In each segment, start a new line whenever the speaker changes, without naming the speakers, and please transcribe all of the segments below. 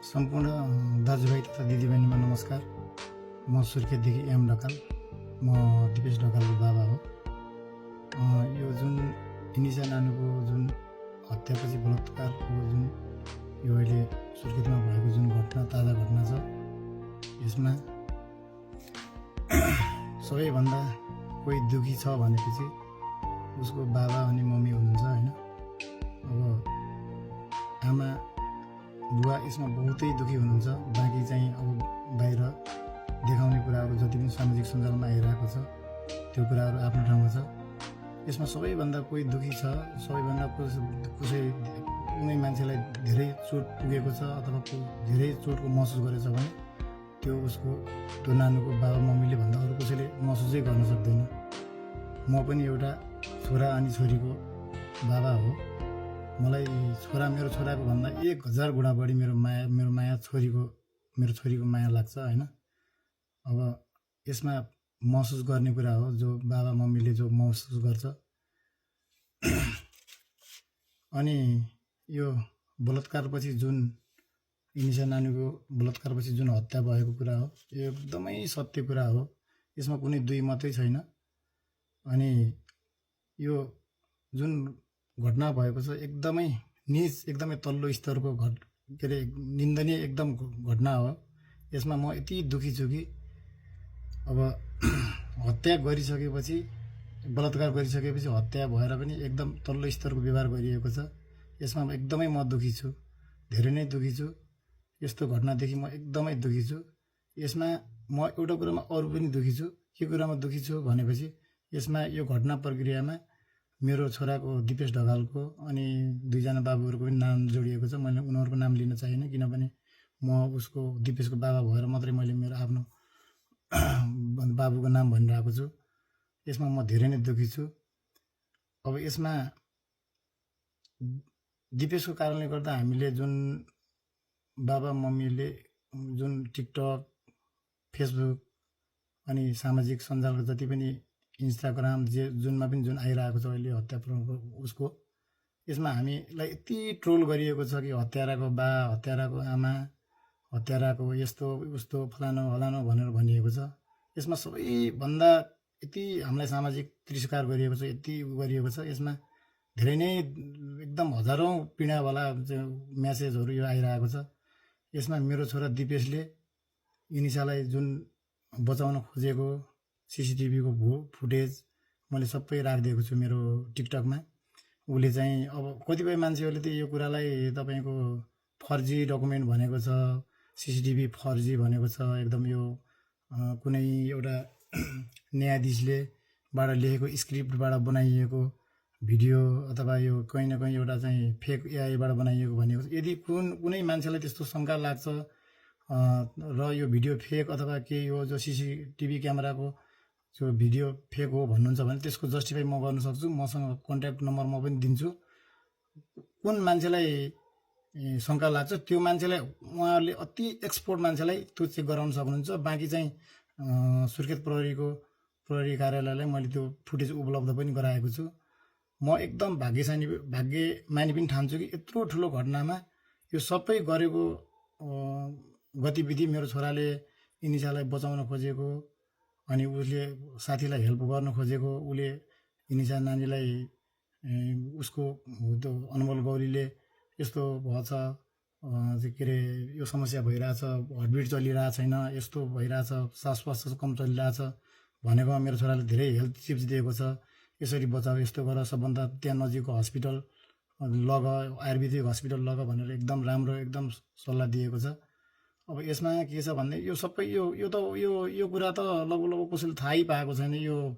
सम्पूर्ण दाजुभाइ तथा दिदीबहिनीमा नमस्कार। म सुर्खेतदेखि एम ढकाल, म दिपेश ढकालको बाबा हो। यो जुन इनिसा नानुको जुन हत्यापछि बलात्कारको जुन यो अहिले सुर्खेतमा भएको जुन घटना ताजा घटना छ, यसमा सबैभन्दा कोही दुखी छ भनेपछि उसको बाबा अनि मम्मी हुनुहुन्छ हैन। अब आमा बुवा यसमा बहुतै दुखी हुनुहुन्छ। बाँकी चाहिँ अब बाहिर देखाउने कुराहरू जति पनि सामाजिक सञ्जालमा आइरहेको छ त्यो कुराहरू आफ्नो ठाउँमा छ। यसमा सबैभन्दा कोही दुखी छ, सबैभन्दा कसै कुनै मान्छेलाई धेरै चोट पुगेको छ अथवा धेरै चोटको महसुस गरेछ भने त्यो नानुको बाबा मम्मीले भन्दा अरू कसैले महसुसै गर्न सक्दैन। म पनि एउटा छोरा अनि छोरीको बाबा हो। मलाई मेरो छोराको भन्दा 1000 गुणा बढी मेरो माया मेरो छोरीको माया लाग्छ हैन। अब यसमा महसुस गर्ने कुरा हो जो बाबा मम्मीले जो महसुस गर्छ। अनि यो बलात्कारपछि जुन इनिसा नानुको बलात्कारपछि जुन हत्या भएको कुरा हो, यो एकदमै सत्य कुरा हो। यसमा कुनै दुई मात्रै छैन। अनि यो जुन घटना भएको छ एकदमै नीच, एकदमै तल्लो स्तरको निन्दनीय एकदम घटना हो। यसमा म यति दुखी छु कि अब हत्या गरिसकेपछि, बलात्कार गरिसकेपछि हत्या भएर पनि एकदम तल्लो स्तरको व्यवहार गरिएको छ। यसमा एकदमै म दुखी छु, धेरै नै दुखी छु। यस्तो घटनादेखि म एकदमै दुखी छु। यसमा म एउटा कुरामा अरू पनि दुखी छु। के कुरामा दुखी छु भनेपछि यसमा यो घटना प्रक्रियामा मेरो छोराको दिपेश ढकालको अनि दुईजना बाबुहरूको पनि नाम जोडिएको छ। मैले उनीहरूको नाम लिन चाहिनँ, किनभने म उसको दिपेशको बाबा भएर मात्रै मैले मेरो आफ्नो बाबुको नाम भनिरहेको छु। यसमा म धेरै नै दुखी छु। अब यसमा दिपेशको कारणले गर्दा हामीले जुन बाबा मम्मीले जुन टिकटक, फेसबुक अनि सामाजिक सञ्जालको जति पनि इन्स्टाग्राम जुनमा पनि जुन आइरहेको छ अहिले हत्या उसको, यसमा हामीलाई यति ट्रोल गरिएको छ कि हत्याराको बा, हत्याराको आमा, हत्याराको यस्तो उस्तो फलानो हलानो भनेर भनिएको छ। यसमा सबैभन्दा यति हामीलाई सामाजिक तिरस्कार गरिएको छ, यति गरिएको छ। यसमा धेरै नै एकदम हजारौँ पीडावाला म्यासेजहरू यो आइरहेको छ। यसमा मेरो छोरा दिपेशले इनिसालाई जुन बचाउन खोजेको सिसिटिभीको फुटेज मैले सबै राखिदिएको छु मेरो टिकटकमा। उसले चाहिँ अब कतिपय मान्छेहरूले त यो कुरालाई तपाईँको फर्जी डकुमेन्ट भनेको छ, सिसिटिभी फर्जी भनेको छ। एकदम यो कुनै एउटा न्यायाधीशले बाट लेखेको स्क्रिप्टबाट बनाइएको भिडियो अथवा यो कहीँ न कहीँ एउटा चाहिँ फेक एआईबाट बनाइएको भनेको छ। यदि कुनै मान्छेलाई त्यस्तो शङ्का लाग्छ र यो भिडियो फेक अथवा के हो जो सिसिटिभी क्यामेराको जो भिडियो फेक हो भन्नुहुन्छ भने त्यसको जस्टिफाई म गर्न सक्छु। मसँग कन्ट्याक्ट नम्बर म पनि दिन्छु। कुन मान्छेलाई शङ्का लाग्छ त्यो मान्छेलाई उहाँहरूले अति एक्सपर्ट मान्छेलाई त्यो चेक गराउन सक्नुहुन्छ। बाँकी चाहिँ सुर्खेत प्रहरी कार्यालयलाई मैले त्यो फुटेज उपलब्ध पनि गराएको छु। म एकदम भाग्यमानी पनि ठान्छु कि यत्रो ठुलो घटनामा यो सबै गरेको गतिविधि मेरो छोराले इनिसालाई बचाउन खोजेको, अनि उसले साथीलाई हेल्प गर्न खोजेको, उसले इनिसा नानीलाई उसको त्यो अनमोल गौरीले यस्तो भएछ के अरे यो समस्या भइरहेछ, हर्टबिट चलिरहेको छैन, यस्तो भइरहेछ, सास प्रश्वास कम चलिरहेछ भनेकोमा मेरो छोराले धेरै हेल्थ टिप्स दिएको छ। यसरी बचाऊ, यस्तो गर, सबभन्दा त्यहाँ नजिकको हस्पिटल लग, आयुर्वेदिक हस्पिटल लग भनेर एकदम राम्रो एकदम सल्लाह दिएको छ। अब यसमा के छ भन्दा यो सबै यो कुरा त लगभग कसैले थाहै पाएको छैन। यो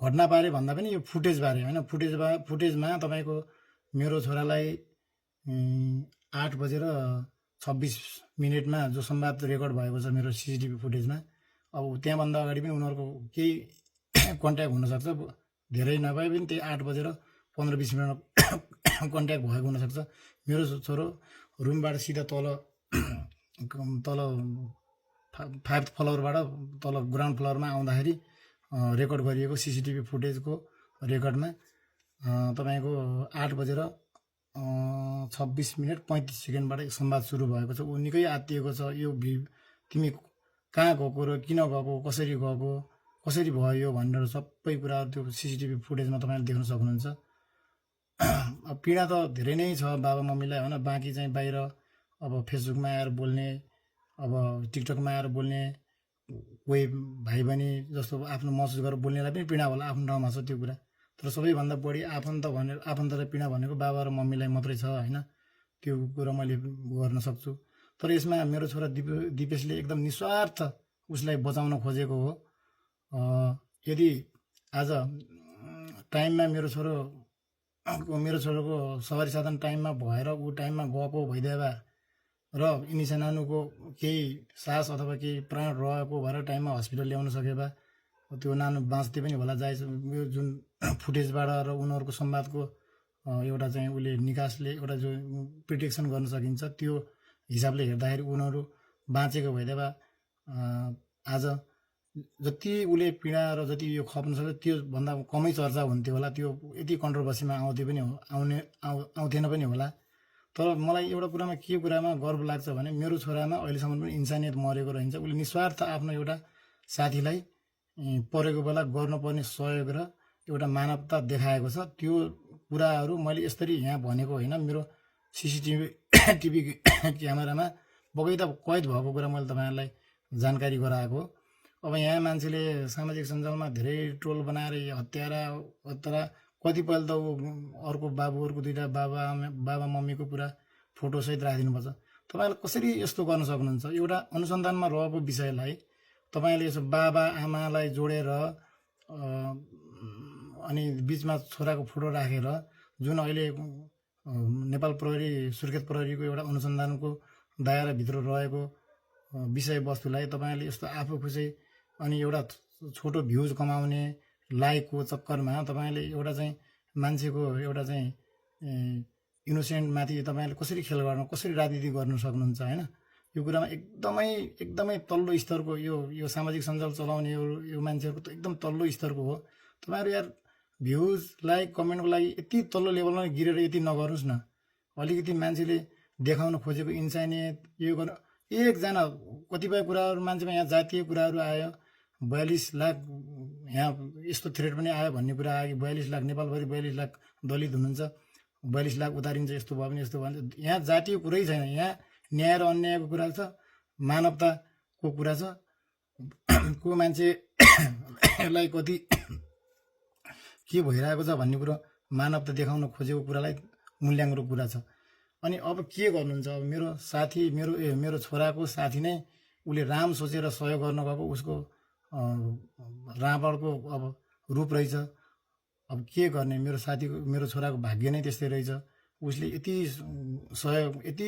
घटनाबारे भन्दा पनि यो फुटेजबारे होइन। फुटेजमा तपाईँको मेरो छोरालाई 8:26 जो संवाद रेकर्ड भएको छ मेरो सिसिटिभी फुटेजमा, अब त्यहाँभन्दा अगाडि पनि उनीहरूको केही कन्ट्याक्ट हुनसक्छ, धेरै नभए पनि त्यही 8:15-20 कन्ट्याक्ट भएको हुनसक्छ। मेरो छोरो रुमबाट सिधा तल 5th फ्लोरबाट तल ग्राउन्ड फ्लोरमा आउँदाखेरि रेकर्ड गरिएको सिसिटिभी फुटेजको रेकर्डमा तपाईँको 8:15 26 मिनट 35 सेकेन्डबाट संवाद सुरु भएको छ। ऊ निकै आत्तिएको छ। यो तिमी कहाँ गएको र किन गएको, कसरी गएको, कसरी भयो यो भनेर सबै कुरा त्यो सिसिटिभी फुटेजमा तपाईँले देख्न सक्नुहुन्छ। अब पीडा त धेरै नै छ बाबा मम्मीलाई होइन। बाँकी चाहिँ बाहिर अब फेसबुकमा आएर बोल्ने, अब टिकटकमा आएर बोल्ने कोही भाइ बहिनी जस्तो आफ्नो महसुस गरेर बोल्नेलाई पनि पीडा होला, आफ्नो ठाउँमा छ त्यो कुरा। तर सबैभन्दा बढी आफन्तलाई पीडा भनेको बाबा र मम्मीलाई मात्रै छ होइन। त्यो कुरा मैले गर्न सक्छु। तर यसमा मेरो छोरा दिपेशले एकदम निस्वार्थ उसलाई बचाउन खोजेको हो। यदि आज टाइममा मेरो छोरोको सवारी साधन टाइममा भएर ऊ टाइममा गएको भइदिए भए र यिनी सानानुको केही सास अथवा केही प्राण रहेको भएर टाइममा हस्पिटल ल्याउन सके भए त्यो नानु बाँच्दै पनि होला। जायज यो जुन फुटेजबाट र उनीहरूको संवादको एउटा चाहिँ उसले निकासले एउटा जो प्रिडिक्सन गर्न सकिन्छ त्यो हिसाबले हेर्दाखेरि उनीहरू बाँचेको भइदिए भए आज जति उसले पीडा र जति यो खप्न सक्छ त्योभन्दा कमै चर्चा हुन्थ्यो होला। त्यो यति कन्ट्रोभर्सीमा आउँथेन पनि होला। तर मलाई एउटा कुरामा गर्व लाग्छ भने मेरो छोरामा अहिलेसम्म पनि इन्सानियत मरेको रहन्छ। उसले निस्वार्थ आफ्नो एउटा साथीलाई परेको बेला गर्नुपर्ने सहयोग र एउटा मानवता देखाएको छ। त्यो कुराहरू मैले यसरी यहाँ भनेको होइन, मेरो टिभी क्यामेरामा बगैँचा कैद भएको कुरा मैले तपाईँहरूलाई जानकारी गराएको। अब यहाँ मान्छेले सामाजिक सञ्जालमा धेरै ट्रोल बनाएर हत्यारा कतिपय त अर्को बाबुहरूको दुईवटा बाबा मम्मीको पुरा फोटोसहित राखिदिनुपर्छ। तपाईँले कसरी यस्तो गर्न सक्नुहुन्छ? एउटा अनुसन्धानमा रहेको विषयलाई तपाईँले यसो बाबा आमालाई जोडेर अनि बिचमा छोराको फोटो राखेर जुन अहिले नेपाल प्रहरी सुर्खेत प्रहरीको एउटा अनुसन्धानको दायराभित्र रहेको विषयवस्तुलाई तपाईँले यस्तो आफू खुसी अनि एउटा छोटो भ्युज कमाउने लाइकको चक्करमा तपाईँले एउटा चाहिँ मान्छेको एउटा चाहिँ इनोसेन्टमाथि तपाईँले कसरी खेल गर्न, कसरी राजनीति गर्नु सक्नुहुन्छ होइन? यो कुरामा एकदमै तल्लो स्तरको यो सामाजिक सञ्जाल चलाउने यो मान्छेहरूको त एकदम तल्लो स्तरको हो। तपाईँहरू यार भ्युज लाइक कमेन्टको लागि यति तल्लो लेभलमा गिरेर यति नगर्नुहोस् न। अलिकति मान्छेले देखाउन खोजेको इन्सानियत यो गर्न एकजना कतिपय कुराहरू मान्छेमा यहाँ जातीय कुराहरू आयो। 42 लाख यहाँ यस्तो थ्रेट पनि आयो भन्ने कुरा आयो कि 42 लाख नेपालभरि 42 लाख दलित हुनुहुन्छ, 42 लाख उतारिन्छ, यस्तो भयो भने यस्तो भयो। यहाँ जातीय कुरै छैन, यहाँ न्याय र अन्यायको कुरा छ, मानवताको कुरा छ। को मान्छेलाई कति के भइरहेको छ भन्ने कुरो मानवता देखाउन खोजेको कुरालाई मूल्याङ्कनको कुरा छ। अनि अब के गर्नुहुन्छ? अब मेरो साथी मेरो छोराको साथी नै उसले राम सोचेर सहयोग गर्न गएको, उसको रावणको अब रूप रहेछ। अब के गर्ने? मेरो छोराको भाग्य नै त्यस्तै रहेछ। उसले यति सहयोग यति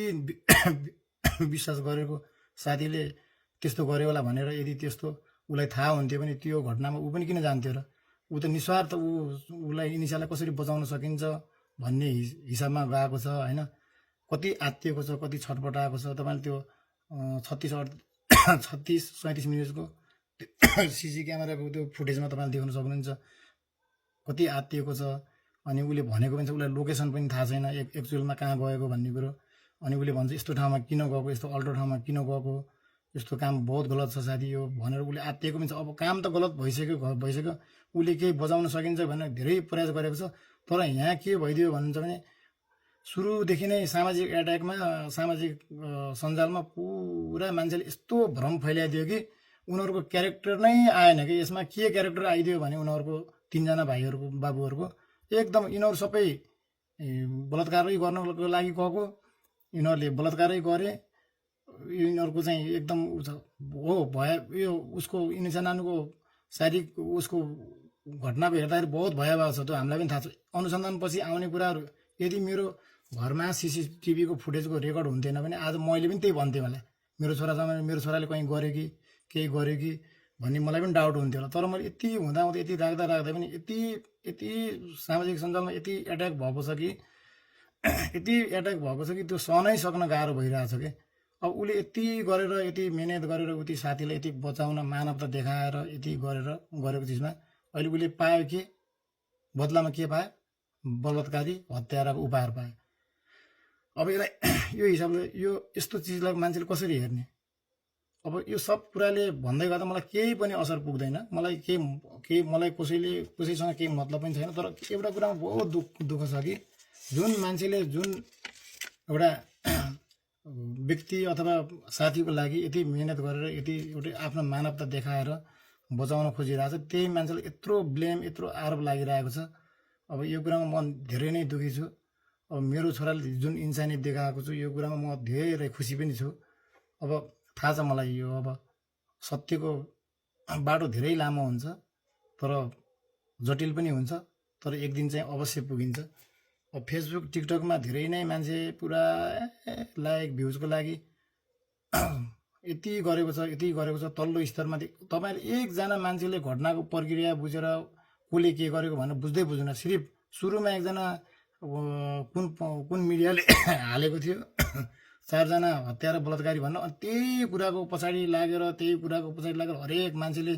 विश्वास गरेको साथीले त्यस्तो गर्यो होला भनेर यदि त्यस्तो उसलाई थाहा हुन्थ्यो भने त्यो घटनामा ऊ पनि किन जान्थ्यो र? ऊ त निस्वार्थ उसलाई इनिसियालाई कसरी बचाउन सकिन्छ भन्ने हिसाबमा गएको छ होइन। कति आत्तिएको छ, कति छटपटाएको छ। तपाईँले त्यो 36-37 मिनटको सिसी क्यामेराको त्यो फुटेजमा तपाईँले देख्न सक्नुहुन्छ कति आत्तिएको छ। अनि उसले भनेको पनि छ, उसलाई लोकेसन पनि थाहा छैन एक्चुअलमा कहाँ गएको भन्ने कुरो। अनि उसले भन्छ यस्तो ठाउँमा किन गएको, यस्तो अल्टो ठाउँमा किन गएको, यस्तो काम बहुत गलत छ साथी यो भनेर उसले आत्तिएको पनि छ। अब काम त गलत भइसक्यो, उसले केही बचाउन सकिन्छ भनेर धेरै प्रयास गरेको छ। तर यहाँ के भइदियो भन्नुहुन्छ भने सुरुदेखि नै सामाजिक सञ्जालमा पुरा मान्छेले यस्तो भ्रम फैलाइदियो कि उनीहरूको क्यारेक्टर नै आएन कि यसमा। के क्यारेक्टर आइदियो भने उनीहरूको 3 जना भाइहरूको बाबुहरूको एकदम यिनीहरू सबै बलात्कारै गर्नको लागि गएको, यिनीहरूले बलात्कारै गरे, यिनीहरूको चाहिँ एकदम हो भयो। यो उसको इन्सानको शारीरिक उसको घटनाको हेर्दाखेरि बहुत भयावह छ। त्यो हामीलाई पनि थाहा छ। अनुसन्धानपछि आउने कुराहरू यदि मेरो घरमा सिसिटिभीको फुटेजको रेकर्ड हुन्थेन भने आज मैले पनि त्यही भन्थेँ होला, मेरो छोराले कहीँ गऱ्यो कि केही गर्यो कि भन्ने मलाई पनि डाउट हुन्थ्यो होला। तर मैले यति हुँदाहुँदै यति राख्दा पनि यति सामाजिक सञ्जालमा यति एट्याक भएको छ कि त्यो सहनै सक्न गाह्रो भइरहेछ कि। अब उसले यति गरेर यति मिहिनेत गरेर उति साथीलाई यति बचाउन मानवता देखाएर यति गरेको चिजमा अहिले उसले पायो के? बदलामा के पायो? बलात्कारी हत्याराको उपहार पायो। अब यसलाई यो हिसाबले यो यस्तो चिजलाई मान्छेले कसरी हेर्ने? अब यो सब कुराले भन्दै गर्दा मलाई केही पनि असर पुग्दैन। मलाई कसैसँग केही मतलब पनि छैन। तर एउटा कुरामा बहुत दुःख छ कि जुन मान्छेले जुन एउटा व्यक्ति अथवा साथीको लागि यति मेहनत गरेर यति एउटा आफ्नो मानवता देखाएर बचाउन खोजिरहेको छ, त्यही मान्छेलाई यत्रो ब्लेम, यत्रो आरोप लागिरहेको छ। अब यो कुरामा म धेरै नै दुःखी छु। अब मेरो छोराले जुन इन्सानियत देखाएको छु, यो कुरामा म धेरै खुसी पनि छु। अब थाहा छ मलाई यो अब सत्यको बाटो धेरै लामो हुन्छ, तर जटिल पनि हुन्छ, तर एक दिन चाहिँ अवश्य पुगिन्छ। अब फेसबुक टिकटकमा धेरै नै मान्छे पुरा लाइक भ्युजको लागि यति गरेको छ तल्लो स्तरमा। तपाईँले एकजना मान्छेले घटनाको प्रक्रिया बुझेर कसले के गरेको भनेर बुझ्दैन। सिर्फ सुरुमा एकजना कुन मिडियाले हालेको थियो 4 जना हत्या र बलात्कारी भन्न, अनि त्यही कुराको पछाडि लागेर हरेक मान्छेले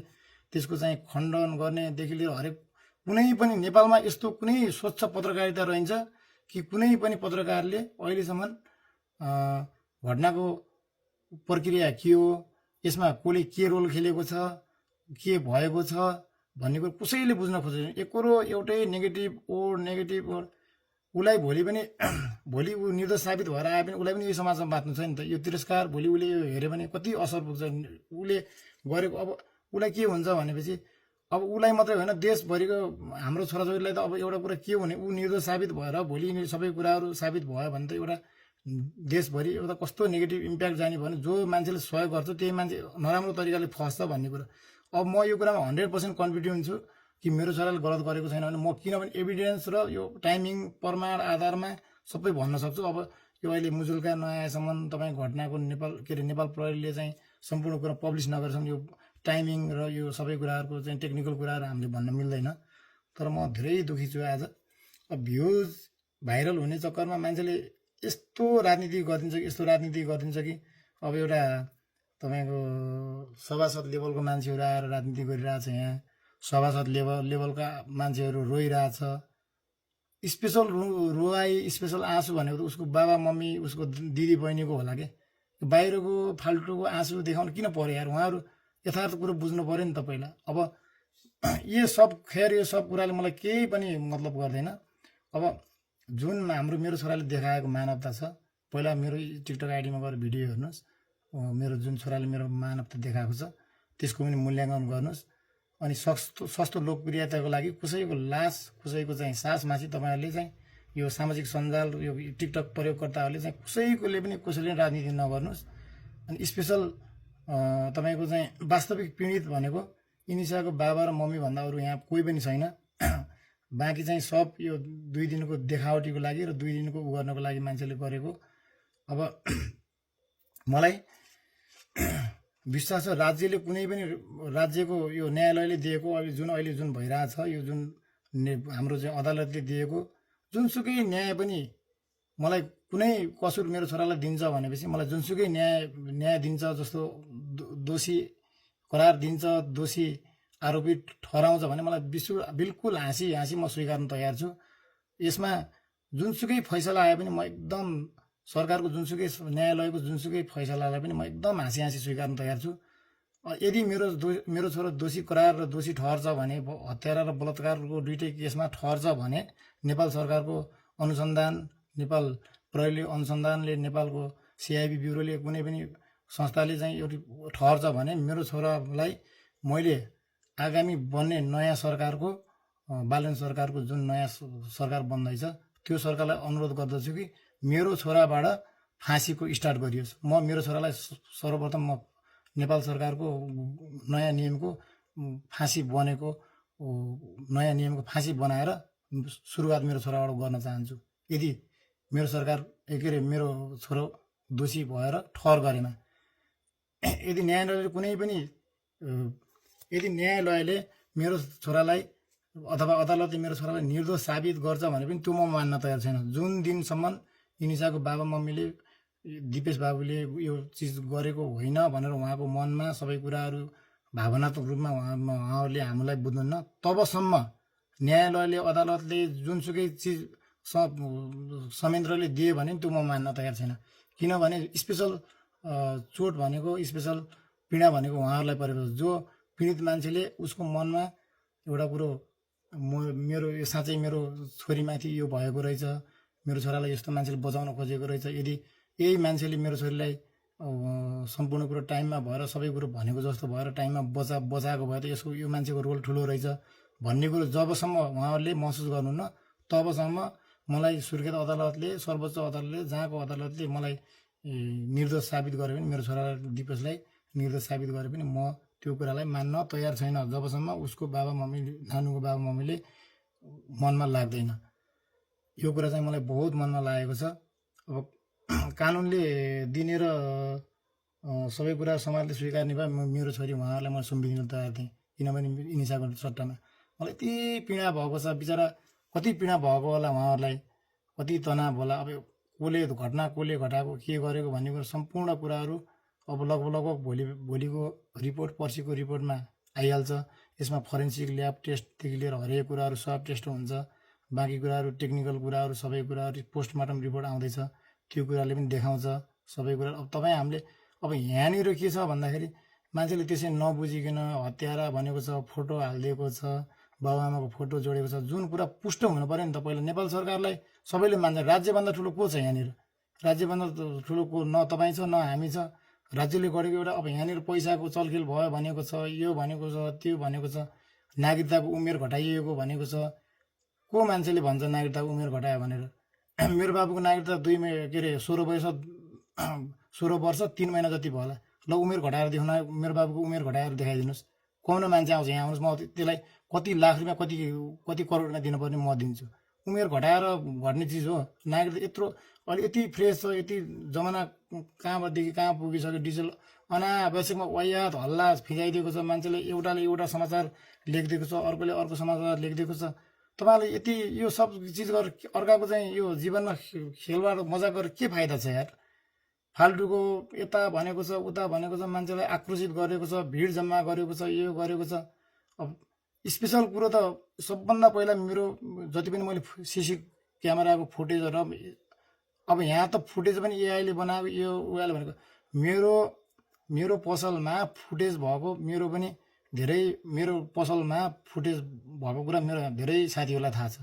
त्यसको चाहिँ खण्डन गर्नेदेखि लिएर हरेक कुनै पनि नेपालमा यस्तो कुनै स्वच्छ पत्रकारिता रहन्छ कि कुनै पनि पत्रकारले अहिलेसम्म घटनाको प्रक्रिया के हो, यसमा कसले के रोल खेलेको छ, के भएको छ भन्ने कुरो कसैले बुझ्न खोज्दैन। एकरो एउटै नेगेटिभ ओड उसलाई भोलि ऊ निर्दोष साबित भएर आए पनि उसलाई पनि यो समाजमा बाँच्नु छ नि त। यो तिरस्कार भोलि उसले यो हेऱ्यो भने कति असर पुग्छ उसले गरेको। अब उसलाई के हुन्छ भनेपछि अब उसलाई मात्रै होइन, देशभरिको हाम्रो छोराछोरीलाई त अब एउटा कुरा के हुने, ऊ निर्दोष साबित भएर भोलि सबै कुराहरू साबित भयो भने त एउटा देशभरि एउटा कस्तो नेगेटिभ इम्प्याक्ट जाने भने जो मान्छेले सहयोग गर्छ त्यही मान्छे नराम्रो तरिकाले फस्छ भन्ने कुरा। अब म यो कुरामा 100% कन्फिडेन्ट छु कि मेरो छोराले गलत गरेको छैन भने म किनभने एभिडेन्स र यो टाइमिङ प्रमाण आधारमा सबै भन्न सक्छु। अब यो अहिले मुजुल्का नआएसम्म तपाईँ घटनाको नेपाल प्रहरीले चाहिँ सम्पूर्ण कुरा पब्लिस नगरेसम्म यो टाइमिङ र यो सबै कुराहरूको चाहिँ टेक्निकल कुराहरू हामीले भन्न मिल्दैन। तर म धेरै दुःखी छु आज। अब भ्युज भाइरल हुने चक्करमा मान्छेले यस्तो राजनीति गरिदिन्छ कि अब एउटा तपाईँको सभासद लेभलको मान्छेहरू आएर राजनीति गरिरहेछ। यहाँ सभासद लेभलका मान्छेहरू रोइरहेछ। स्पेसल स्पेसल आँसु भनेको त उसको बाबा मम्मी उसको दिदी बहिनीको होला कि बाहिरको फाल्टुको आँसु देखाउनु किन पर्यो यार? उहाँहरू यथार्थ कुरो बुझ्नु पर्यो नि त पहिला। अब यो सब कुराले मलाई केही पनि मतलब गर्दैन। अब जुन मेरो छोराले देखाएको मानवता छ, पहिला मेरो टिकटक आइडीमा गएर भिडियो हेर्नुहोस्। मेरो जुन छोराले मेरो मानवता देखाएको छ त्यसको पनि मूल्याङ्कन गर्नुहोस्। अनि सस्तो लोकप्रियताको लागि कसैको लास, कसैको चाहिँ सासमासी तपाईँहरूले चाहिँ यो सामाजिक सञ्जाल यो टिकटक प्रयोगकर्ताहरूले चाहिँ कसैले राजनीति नगर्नुहोस्। अनि स्पेसल तपाईँको चाहिँ वास्तविक पीडित भनेको इनिसाको बाबा र मम्मी भन्दा अरू यहाँ कोही पनि छैन। बाँकी चाहिँ सब यो 2 दिनको देखावटीको लागि र 2 दिनको उ गर्नको लागि मान्छेले गरेको। अब मलाई विश्वास छ राज्यले कुनै पनि राज्यको यो न्यायालयले दिएको अहिले जुन भइरहेछ, यो जुन हाम्रो चाहिँ अदालतले दिएको जुनसुकै न्याय पनि मलाई कुनै कसुर मेरो छोरालाई दिन्छ भनेपछि मलाई जुनसुकै न्याय दिन्छ, जस्तो दोषी करार दिन्छ, दोषी आरोपी ठहराउँछ भने मलाई बिल्कुल हाँसी म स्वीकार्न तयार छु। यसमा जुनसुकै फैसला आए पनि म एकदम सरकारको जुनसुकै न्यायालयको जुनसुकै फैसलालाई पनि म एकदम हाँसी स्वीकार्न तयार छु। यदि मेरो छोरो दोषी करार र दोषी ठहर्छ भने, हत्यारा र बलात्कारको दुईटै केसमा ठहर्छ भने नेपाल सरकारको अनुसन्धान, नेपाल प्रहरी अनुसन्धानले, नेपालको सिआइबी ब्युरोले, कुनै पनि संस्थाले चाहिँ एउटा ठहर्छ भने मेरो छोरालाई मैले आगामी बन्ने नयाँ सरकारको बालन सरकारको जुन नयाँ सरकार बन्दैछ त्यो सरकारलाई अनुरोध गर्दछु कि मेरो छोराबाट फाँसीको स्टार्ट गरियोस्। म मेरो छोरालाई सर्वप्रथम म नेपाल सरकारको नयाँ नियमको फाँसी बनेको नयाँ नियमको फाँसी बनाएर सुरुवात मेरो छोराबाट गर्न चाहन्छु। यदि मेरो सरकार मेरो छोरो दोषी भएर ठहर गरेमा, यदि न्यायालयले मेरो छोरालाई अथवा अदालतले मेरो छोरालाई निर्दोष साबित गर्छ भने पनि त्यो म मान्न तयार छैन। जुन दिनसम्म इनिसाको बाबा मम्मीले, दिपेश बाबुले यो चिज गरेको होइन भनेर उहाँको मनमा सबै कुराहरू भावनात्मक रूपमा उहाँहरूले हामीलाई बुझ्नुहुन्न, तबसम्म न्यायालयले, अदालतले जुनसुकै चिज संयन्त्रले दियो भने त्यो म मान्न तयार छैन। किनभने स्पेसल चोट भनेको स्पेसल पीडा भनेको उहाँहरूलाई परेको छ। जो पीडित मान्छेले उसको मनमा एउटा कुरो मेरो यो साँच्चै मेरो छोरीमाथि यो भएको रहेछ, मेरो छोरालाई यस्तो मान्छेले बचाउन खोजेको रहेछ, यदि यही मान्छेले मेरो छोरीलाई सम्पूर्ण कुरो टाइममा भएर सबै कुरो भनेको जस्तो भएर टाइममा बचाएको भए त यसको यो मान्छेको रोल ठुलो रहेछ भन्ने कुरो जबसम्म उहाँहरूले महसुस गर्नुहुन्न तबसम्म मलाई सुर्खेत अदालतले, सर्वोच्च अदालतले, जहाँको अदालतले मलाई निर्दोष साबित गरे पनि, मेरो छोरा दिपेशलाई निर्दोष साबित गरे पनि म त्यो कुरालाई मान्न तयार छैन जबसम्म उसको बाबा मम्मीले, नानुको बाबा मम्मीले मनमा लाग्दैन। यो कुरा चाहिँ मलाई बहुत मनमा लागेको छ। अब कानुनले दिने र सबै कुरा समाजले स्वीकार्ने भए मेरो छोरी उहाँहरूलाई म सुम्पिदिन तयार थिएँ। किनभने इनिसाको सट्टामा मलाई यति पीडा भएको छ, बिचरा कति पीडा भएको होला उहाँहरूलाई, कति तनाव होला। अब कसले घटना कसले घटाएको के गरेको भन्ने कुरो सम्पूर्ण कुराहरू अब लगभग भोलिको रिपोर्ट पर्सिको रिपोर्टमा आइहाल्छ। यसमा फोरेन्सिक ल्याब टेस्टदेखि लिएर हरेक कुराहरू सब टेस्ट हुन्छ। बाँकी कुराहरू टेक्निकल कुराहरू सबै कुराहरू पोस्टमार्टम रिपोर्ट आउँदैछ, त्यो कुराले पनि देखाउँछ सबै कुरा। अब तपाईँ हामीले अब यहाँनिर के छ भन्दाखेरि मान्छेले त्यसै नबुझिकन हत्यारा भनेको छ, फोटो हालिदिएको छ, बाबुआमाको फोटो जोडेको छ, जुन कुरा पुष्ट हुनु पऱ्यो नि त। पहिला नेपाल सरकारलाई सबैले मान्छ, राज्यभन्दा ठुलो को छ यहाँनिर? राज्यभन्दा ठुलो को न तपाईँ छ न हामी छ। राज्यले गरेको एउटा अब यहाँनिर पैसाको चलखेल भयो भनेको छ, यो भनेको छ, त्यो भनेको छ, नागरिकताको उमेर घटाइएको भनेको छ। को मान्छेले भन्छ नागरिकताको उमेर घटायो भनेर? मेरो बाबुको नागरिकता 16 वर्ष 3 महिना जति भयो होला। ल उमेर घटाएर देखाउन, मेरो बाबुको उमेर घटाएर देखाइदिनुहोस्। कौन मान्छे आउँछ यहाँ आउनुहोस्, म त्यसलाई कति लाख रुपियाँ कति करोडमा दिनुपर्ने म दिन्छु। उमेर घटाएर घट्ने चिज हो? नागरिक यत्रो अहिले यति फ्रेस छ, यति जमाना कहाँदेखि कहाँ पुगिसक्यो। डिजिटल अनावश्यकमा वायात हल्ला फिजाइदिएको छ। मान्छेले एउटाले एउटा समाचार लेखिदिएको छ, अर्कोले अर्को समाचार लेखिदिएको छ। तपाईँले यति यो सब चिज गरेर अर्काको चाहिँ यो जीवनमा खेलवाड मजा गरेर के फाइदा छ यार? फाल्टुको यता भनेको छ, उता भनेको छ, मान्छेलाई आक्रोशित गरेको छ, भिड जम्मा गरेको छ, यो गरेको छ। अब स्पेसल कुरो त सबभन्दा पहिला मेरो जति पनि मैले सिसी क्यामेराको फुटेज र अब यहाँ त फुटेज पनि एआईले बनाएको, यो उहाँले भनेको मेरो पसलमा फुटेज भएको, मेरो पनि धेरै मेरो पसलमा फुटेज भएको कुरा मेरो धेरै साथीहरूलाई थाहा छ।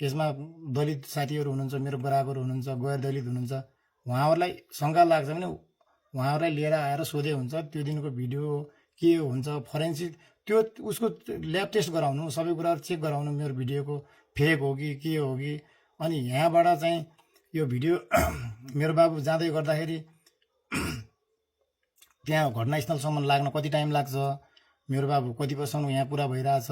यसमा दलित साथीहरू हुनुहुन्छ, मेरो बराबरहरू हुनुहुन्छ, गैर दलित हुनुहुन्छ। उहाँहरूलाई शङ्का लाग्छ भने उहाँहरूलाई लिएर आएर सोधे हुन्छ। त्यो दिनको भिडियो के हुन्छ, फोरेन्सिक त्यो उसको ल्याब टेस्ट गराउनु, सबै कुराहरू चेक गराउनु, मेरो भिडियोको फेक हो कि के हो कि। अनि यहाँबाट चाहिँ यो भिडियो मेरो बाबु जाँदै गर्दाखेरि त्यहाँ घटनास्थलसम्म लाग्न कति टाइम लाग्छ, मेरो बाबु कति वर्षसम्म यहाँ पुरा भइरहेछ,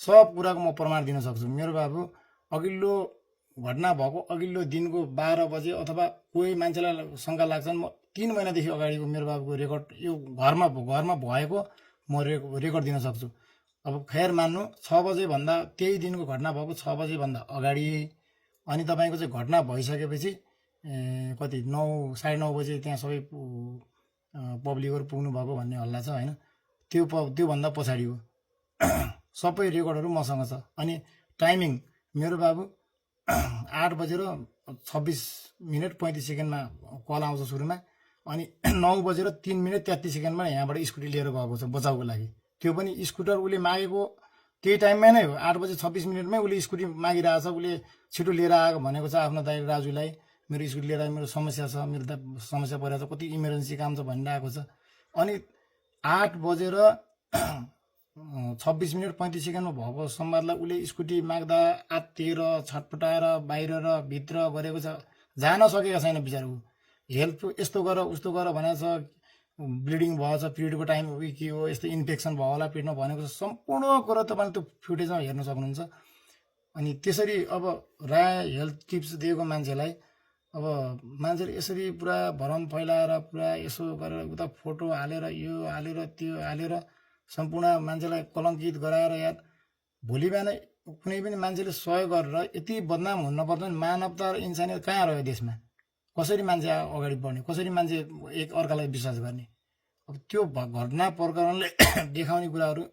सब कुराको म प्रमाण दिन सक्छु। मेरो बाबु अघिल्लो घटना भएको अघिल्लो दिनको 12 बजे अथवा कोही मान्छेलाई शङ्का लाग्छन्, म 3 महिनादेखि अगाडिको मेरो बाबुको रेकर्ड यो घरमा भएको म रेकर्ड दिन सक्छु। अब खैर मान्नु 6 बजेभन्दा त्यही दिनको घटना भएको 6 बजेभन्दा अगाडि, अनि तपाईँको चाहिँ घटना भइसकेपछि कति 9 साढे 9 बजे त्यहाँ सबै पब्लिकहरू पुग्नु भएको भन्ने हल्ला छ होइन। त्योभन्दा पछाडि हो। सबै रेकर्डहरू मसँग छ। अनि टाइमिङ मेरो बाबु 8:26:35 कल आउँछ सुरुमा, अनि 9:03:33 यहाँबाट स्कुटी लिएर गएको छ बचाउको लागि। त्यो पनि स्कुटर उसले मागेको त्यही टाइममा नै हो। 8:26 उसले स्कुटी मागिरहेछ, उसले छिटो लिएर आएको भनेको छ आफ्नो दाइ राजुलाई, मेरो स्कुटी लिएर मेरो समस्या छ, मेरो समस्या परेको छ, कति इमर्जेन्सी काम छ भनिरहेको छ। अनि 8:26:35 भएको संवादलाई उसले स्कुटी माग्दा आत्तिएर छटपटाएर बाहिर र भित्र गरेको छ। जान सकेको छैन बिचारा। ऊ हेल्थ यस्तो गर उस्तो गर भनेको छ, ब्लिडिङ भएको छ, पिरियडको टाइम हो कि के हो, यस्तो इन्फेक्सन भयो होला पेटमा भनेको छ। सम्पूर्ण कुरा तपाईँले त्यो फुटेजमा हेर्न सक्नुहुन्छ। अनि त्यसरी अब राय हेल्थ टिप्स दिएको मान्छेलाई अब मान्छेले यसरी पुरा भरम फैलाएर पुरा यसो गरेर उता फोटो हालेर यो हालेर त्यो हालेर सम्पूर्ण मान्छेलाई कलङ्कित गराएर यार भोलि बिहान कुनै पनि मान्छेले सहयोग गरेर यति बदनाम हुन पर्दैन। मानवता र इन्सानियत कहाँ रह्यो देशमा? कसरी मान्छे अगाडि बढ्ने, कसरी मान्छे एक अर्कालाई विश्वास गर्ने? अब त्यो घटना प्रकरणले देखाउने कुराहरू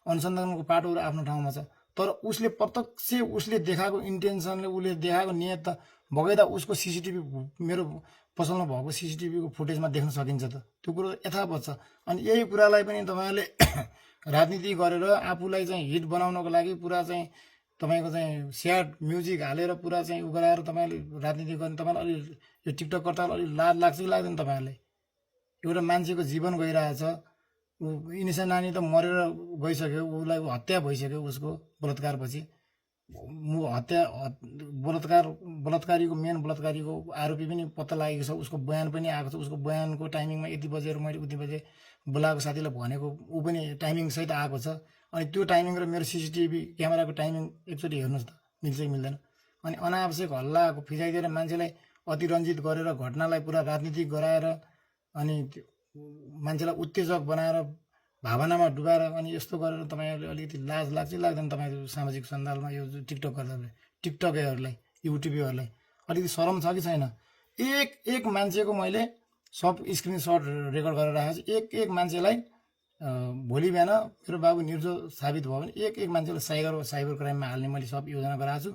अनुसन्धानको पाटोहरू आफ्नो ठाउँमा छ, तर उसले प्रत्यक्ष उसले देखाएको इन्टेन्सनले उसले देखाएको नियत त बगैँदा उसको सिसिटिभी मेरो पसलमा भएको सिसिटिभीको फुटेजमा देख्न सकिन्छ त त्यो कुरो यथावत छ। अनि यही कुरालाई पनि तपाईँहरूले राजनीति गरेर आफूलाई चाहिँ हिट बनाउनको लागि पुरा चाहिँ तपाईँको चाहिँ स्याड म्युजिक हालेर पुरा चाहिँ उ गराएर तपाईँले राजनीति गर्ने तपाईँलाई अलि यो टिकटकर्तालाई अलिक लाज लाग्छ कि लाग्दैन तपाईँहरूलाई? एउटा मान्छेको जीवन गइरहेछ, ऊ इनिसा नानी त मरेर गइसक्यो, उसलाई हत्या भइसक्यो उसको बलात्कारपछि। बलात्कारीको मेन बलात्कारीको आरोपी पनि पत्ता लागेको छ, उसको बयान पनि आएको छ। उसको बयानको टाइमिङमा यति बजेर मैले उति बजे बोलाएको साथीलाई भनेको ऊ पनि टाइमिङसहित आएको छ। अनि त्यो टाइमिङ र मेरो सिसिटिभी क्यामेराको टाइमिङ एकचोटि हेर्नुहोस् त, मिल्छ कि मिल्दैन? अनि अनावश्यक हल्लाको फिजाइदिएर मान्छेलाई अतिरञ्जित गरेर घटनालाई पुरा राजनीतिक गराएर अनि मान्छेलाई उत्तेजक बनाएर भावनामा डुबाएर अनि यस्तो गरेर तपाईँहरूले अलिकति लाज लाग्छ लाग्दैन? तपाईँको सामाजिक सञ्जालमा यो टिकटकर्सहरूलाई युट्युबरहरूलाई अलिकति शरम छ कि छैन? एक मान्छेको मैले सब स्क्रिनसट रेकर्ड गरेर राखेको छु। एक मान्छेलाई भोलि बिहान मेरो बाबु निर्दोष साबित भयो भने एक मान्छेलाई साइबर क्राइममा हाल्ने मैले सब योजना गराएको छु।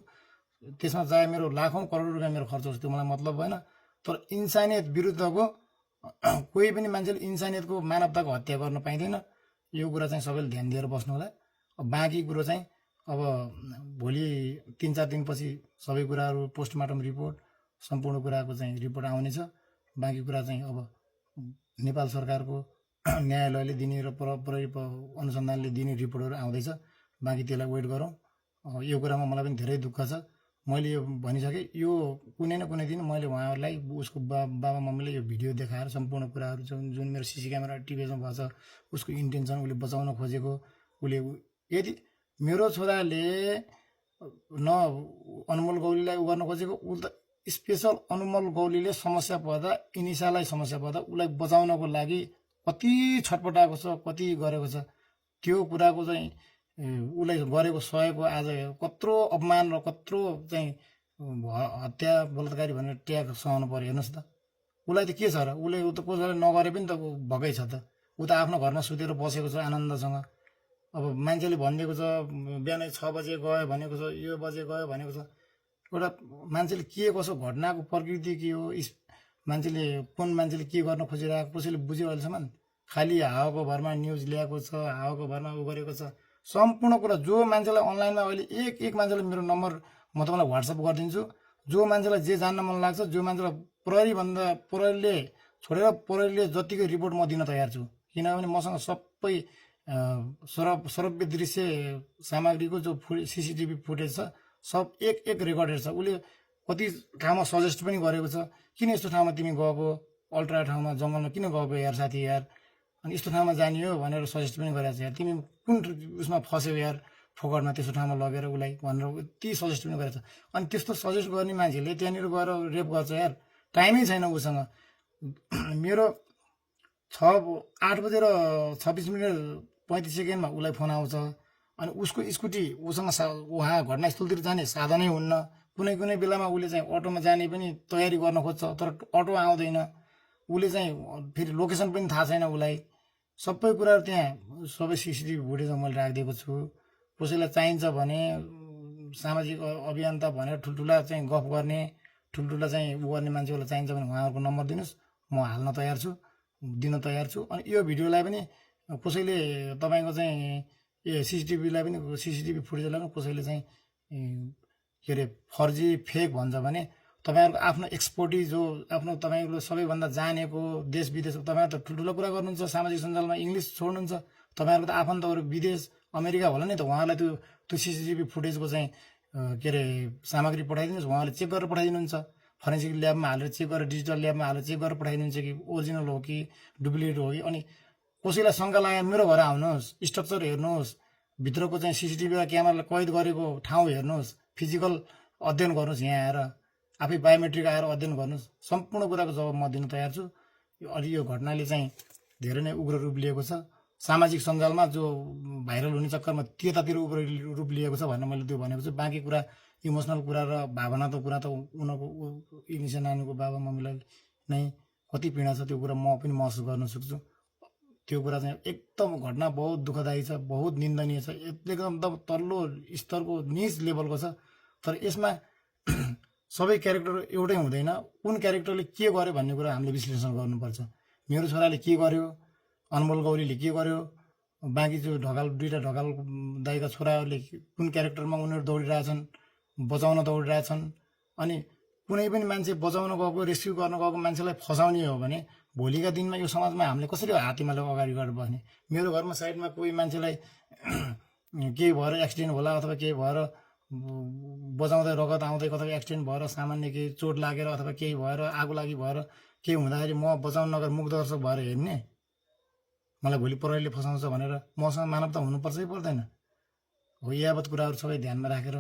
त्यसमा चाहे मेरो लाखौँ करोड रुपियाँ मेरो खर्च होस् त्यो मलाई मतलब भएन। तर इन्सानियत विरुद्धको कोही पनि मान्छेले इन्सानियतको मानवताको हत्या गर्न पाइँदैन। यो कुरा चाहिँ सबैले ध्यान दिएर बस्नु होला। बाँकी कुरो चाहिँ अब भोलि 3-4 दिनपछि सबै कुराहरू पोस्टमार्टम रिपोर्ट सम्पूर्ण कुराको चाहिँ रिपोर्ट आउनेछ। बाँकी कुरा चाहिँ अब नेपाल सरकारको न्यायालयले दिने र प्रहरी अनुसन्धानले दिने रिपोर्टहरू आउँदैछ। बाँकी त्यसलाई वेट गरौँ। यो कुरामा मलाई पनि धेरै दुःख छ। मैले यो भनिसकेँ, यो कुनै न कुनै दिन मैले उहाँहरूलाई उसको बाबा मम्मीले यो भिडियो देखाएर सम्पूर्ण कुराहरू जुन मेरो सिसी क्यामेरा टिभीमा भएको छ उसको इन्टेन्सन उसले बचाउन खोजेको, उसले यदि मेरो छोराले न अनमोल गौलीलाई उ गर्न खोजेको, उसले त स्पेसल अनमोल गौलीले समस्या पर्दा इनिसालाई समस्या पर्दा उसलाई बचाउनको लागि कति छटपटाएको छ, कति गरेको छ। त्यो कुराको चाहिँ उसलाई गरेको सहयोग आज कत्रो अपमान र कत्रो चाहिँ हत्या बलात्कारी भनेर ट्याग सहनु पर्यो। हेर्नुहोस् त, उसलाई त के छ र? उसले त कसैले नगरे पनि त भएकै छ त। ऊ त आफ्नो घरमा सुतेर बसेको छ आनन्दसँग। अब मान्छेले भनिदिएको छ बिहानै 6 बजे गयो भनेको छ, यो बजे गयो भनेको छ। एउटा मान्छेले के कसो घटनाको प्रकृति के हो, मान्छेले कुन मान्छेले के गर्न खोजिरहेको कसैले बुझ्यो अहिलेसम्म? खालि हावाको भरमा न्युज ल्याएको छ, हावाको भरमा उ गरेको छ। सम्पूर्ण कुरा जो मान्छेलाई अनलाइनमा अहिले एक मान्छेलाई मेरो नम्बर म तपाईँलाई व्हाट्सएप गरिदिन्छु। जो मान्छेलाई जे जान्न मन लाग्छ, जो मान्छेलाई प्रहरीले छोडेर प्रहरीले जतिको रिपोर्ट म दिन तयार छु। किनभने मसँग सबै श्रव्य दृश्य सामग्रीको जो सिसिटिभी फुटेज छ सब एक रेकर्डेड छ। उसले कति ठाउँमा सजेस्ट पनि गरेको छ, किन यस्तो ठाउँमा तिमी गएको, अल्ट्रा ठाउँमा जङ्गलमा किन गएको यार साथी यार, अनि यस्तो ठाउँमा जाने हो भनेर सजेस्ट पनि गरेको छ। यार तिमी कुन उसमा फस्यौ यार फोकटमा, त्यस्तो ठाउँमा लगेर उसलाई भनेर यति सजेस्ट पनि गरेको छ। अनि त्यस्तो सजेस्ट गर्ने मान्छेले त्यहाँनिर गएर रेप गर्छ यार, टाइमै छैन उसँग। मेरो 8 बजेर 26 मिनट 35 सेकेन्डमा उसलाई फोन आउँछ। अनि उसको स्कुटी उसँग उहाँ घटनास्थलतिर जाने साधनै हुन्न। कुनै बेलामा उसले चाहिँ अटोमा जाने पनि तयारी गर्न खोज्छ, तर अटो आउँदैन। उसले चाहिँ फेरि लोकेसन पनि थाहा छैन उसलाई। सबै कुराहरू त्यहाँ सबै सिसिटिभी फुटेजमा मैले राखिदिएको छु। कसैलाई चाहिन्छ भने सामाजिक अभियन्ता भनेर ठुल्ठुला चाहिँ गफ गर्ने, ठुल्ठुला चाहिँ उ गर्ने मान्छेहरूलाई चाहिन्छ भने उहाँहरूको नम्बर दिनुहोस्, म हाल्न तयार छु, दिन तयार छु। अनि यो भिडियोलाई पनि कसैले तपाईँको चाहिँ सिसिटिभीलाई पनि सिसिटिभी फुटेजलाई पनि कसैले चाहिँ के अरे फर्जी फेक भन्छ भने तपाईँहरूको आफ्नो एक्सपर्टिज हो, आफ्नो तपाईँको सबैभन्दा जानेको देश विदेशको तपाईँहरू त ठुल्ठुलो कुरा गर्नुहुन्छ सामाजिक सञ्जालमा, इङ्ग्लिस छोड्नुहुन्छ। तपाईँहरूको त आफन्तहरू विदेश अमेरिका होला नि त, उहाँलाई त्यो सिसिटिभी फुटेजको चाहिँ के अरे सामग्री पठाइदिनुहोस्, उहाँले चेक गरेर पठाइदिनुहुन्छ। फरेन्सिक ल्याबमा हालेर चेक गरेर, डिजिटल ल्याबमा हालेर चेक गरेर पठाइदिनुहुन्छ कि ओरिजिनल हो कि डुप्लिकेट हो कि। अनि कसैलाई शङ्का लागेर मेरो घर आउनुहोस्, स्ट्रक्चर हेर्नुहोस्, भित्रको चाहिँ सिसिटिभीलाई क्यामेरालाई कैद गरेको ठाउँ हेर्नुहोस्, फिजिकल अध्ययन गर्नुहोस्, यहाँ आएर आफै बायोमेट्रिक आएर अध्ययन गर्नुहोस्। सम्पूर्ण कुराको जवाब म दिन तयार छु। अनि यो घटनाले चाहिँ धेरै नै उग्र रूप लिएको छ। सामाजिक सञ्जालमा जो भाइरल हुने चक्करमा त्यतातिर उग्र रूप लिएको छ भनेर मैले त्यो भनेको छु। बाँकी कुरा इमोसनल कुरा र भावनात्मक कुरा त उनीहरूको इनिसा नानीको बाबा मम्मीलाई नै कति पीडा छ त्यो कुरा म पनि महसुस गर्न सक्छु। त्यो कुरा चाहिँ एकदम घटना बहुत दुःखदायी छ, बहुत निन्दनीय छ, एकदम तल्लो स्तरको निच लेभलको छ। तर यसमा सबै क्यारेक्टर एउटै हुँदैन, कुन क्यारेक्टरले के गर्यो भन्ने कुरा हामीले विश्लेषण गर्नुपर्छ। मेरो छोराले के गर्यो, अनमोल गौरीले के गर्यो, बाँकी जो दुईवटा ढकाल दाइका छोराहरूले कुन क्यारेक्टरमा उनीहरू दौडिरहेछन्, बचाउन दौडिरहेछन्। अनि कुनै पनि मान्छे बचाउन गएको, रेस्क्यु गर्न गएको मान्छेलाई फसाउने हो भने भोलिका दिनमा यो समाजमा हामीले कसरी हात्तीमाले अगाडि गरेर बस्ने। मेरो घरमा साइडमा कोही मान्छेलाई केही भएर एक्सिडेन्ट होला अथवा केही भएर बचाउँदै रगत आउँदै अथवा एक्सिडेन्ट भएर सामान्य केही चोट लागेर अथवा केही भएर आगो लागि भएर केही हुँदाखेरि म बचाउन नगर मुखदर्शक भएर हेर्ने, मलाई भोलि प्रहरीले फसाउँछ भनेर मसँग मानवता हुनुपर्छ कि पर्दैन हो। यावत कुराहरू सबै ध्यानमा राखेर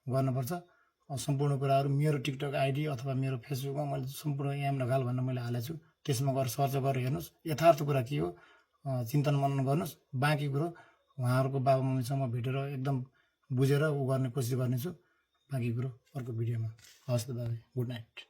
गर्नुपर्छ। सम्पूर्ण कुराहरू मेरो टिकटक आइडी अथवा मेरो फेसबुकमा मैले सम्पूर्ण एम ढकाल भनेर मैले हालेको छु, त्यसमा गएर सर्च गरेर हेर्नुहोस् यथार्थ कुरा के हो, चिन्तन मनन गर्नुहोस्। बाँकी कुरो उहाँहरूको बाबा मम्मीसँग भेटेर एकदम बुझेर ऊ गर्ने कोसिस गर्नेछु। बाँकी कुरो अर्को भिडियोमा। हवस् त दादा, गुड नाइट।